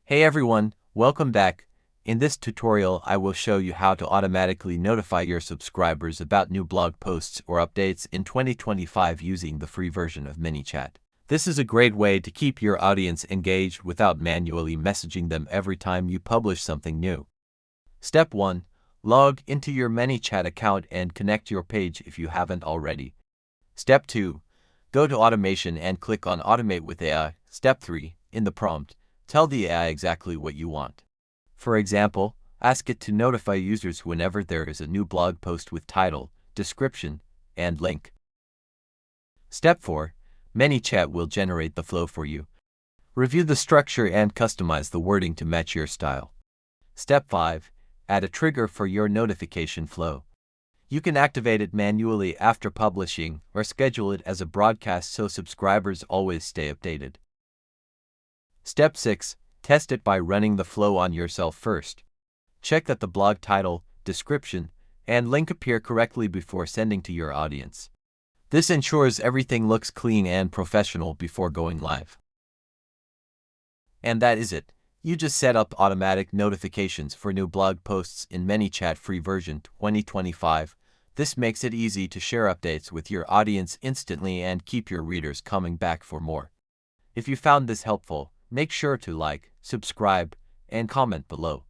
Hey everyone, welcome back. In this tutorial, I will show you how to automatically notify your subscribers about new blog posts or updates in 2025 using the free version of ManyChat. This is a great way to keep your audience engaged without manually messaging them every time you publish something new. Step 1. Log into your ManyChat account and connect your page if you haven't already. Step 2. Go to Automation and click on Automate with AI. Step 3. In the prompt, tell the AI exactly what you want. For example, ask it to notify users whenever there is a new blog post with title, description, and link. Step 4. ManyChat will generate the flow for you. Review the structure and customize the wording to match your style. Step 5. Add a trigger for your notification flow. You can activate it manually after publishing or schedule it as a broadcast so subscribers always stay updated. Step 6. Test it by running the flow on yourself first. Check that the blog title, description, and link appear correctly before sending to your audience. This ensures everything looks clean and professional before going live. And that is it. You just set up automatic notifications for new blog posts in ManyChat free version 2025. This makes it easy to share updates with your audience instantly and keep your readers coming back for more. If you found this helpful, make sure to like, subscribe, and comment below.